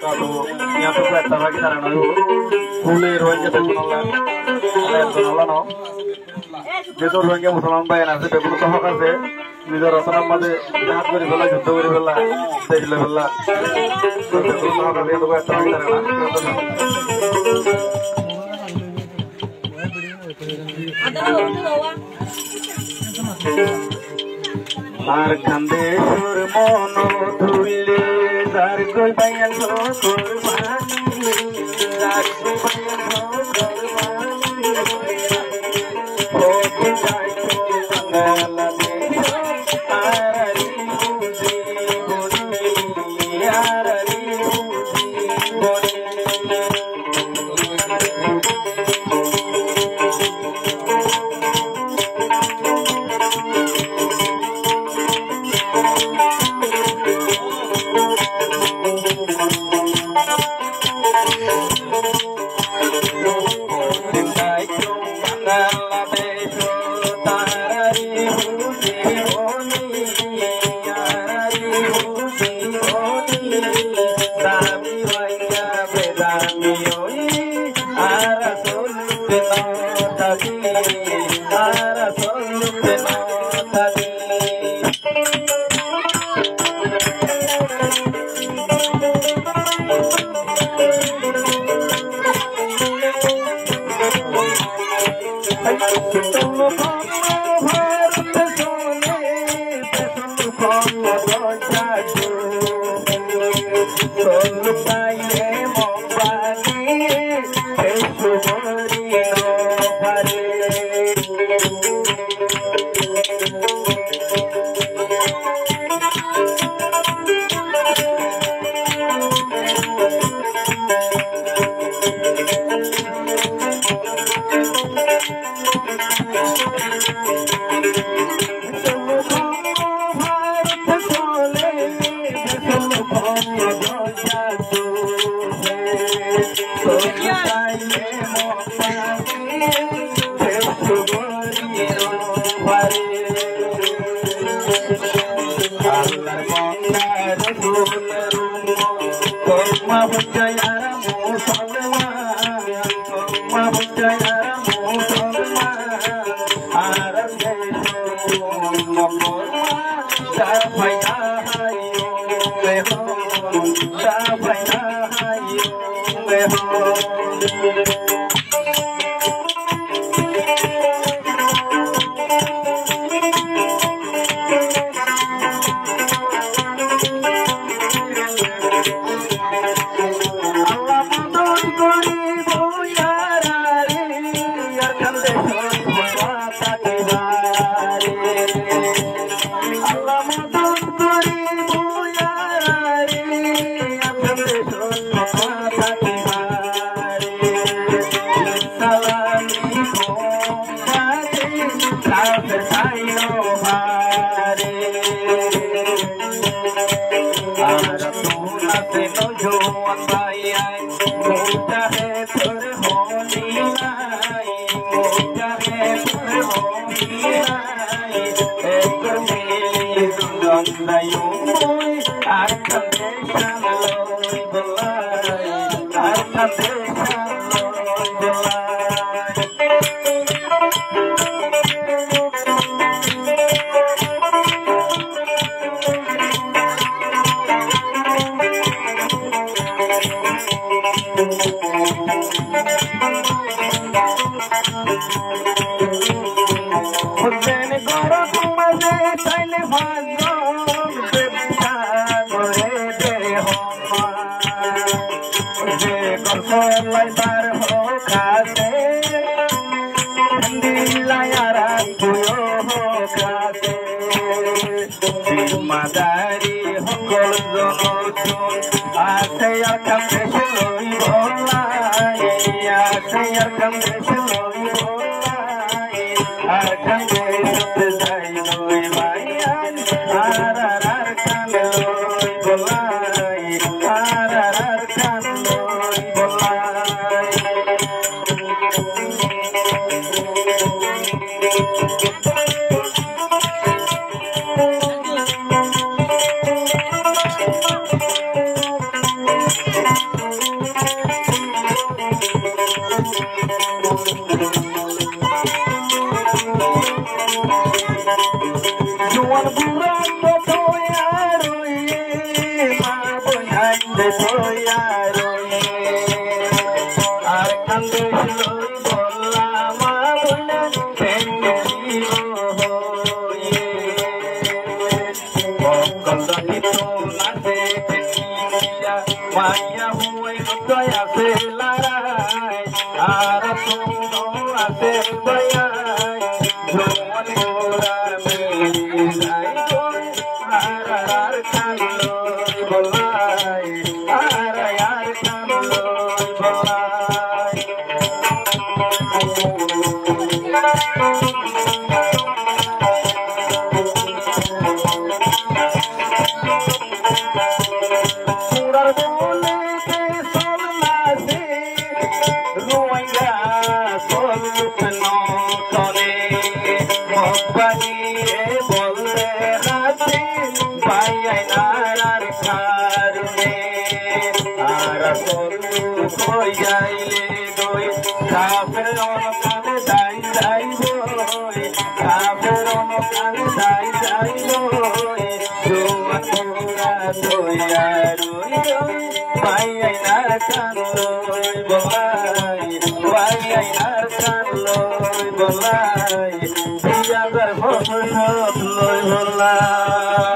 Kalau yang tu saya tahu kita orang itu boleh ruangnya betul lah no. Jadi ruangnya Muslim bayar nasi betul tu hak আছে নিজের রচনার মাঝে জাহাজ করে ফেলা যুদ্ধ করে ফেলা দেখলে ফেলা বেতন হক আছে তো একটা হই না আর কান্দে সুর মন ধুইলে যার কই পাইয়াল কুরবানি যার কই পাইয়াল কুরবানি ও কি চাই তো বাংলাদেশ আরারি বুঝি বনি আরারি বুঝি কাছে তৈয়ার আর কান্দে লই বললাম বলে কলনি তো নাচে মাইয়া হুই দয়া সে লড়াই আর তুনো আছে বয়াই জোয়ান গোরা মেলি যাই আর কালো বলাই আর কালো বলাই পুরার বলে সল্লাসে রোয়া সল্পন করে মব্বানিয়ে বললে রাতে পাইয়াই নারার কারণে আর সল্লু হইয়াইলে গই কাফের অনকানে দাই দাই বই কাফের অনকানে দাই দাই বই জোয়ান গোরা দইয়া রই পাইয়াই নার কানলই বলাই পাইয়াই নার কানলই বলাই 2000 বছর লই বলাই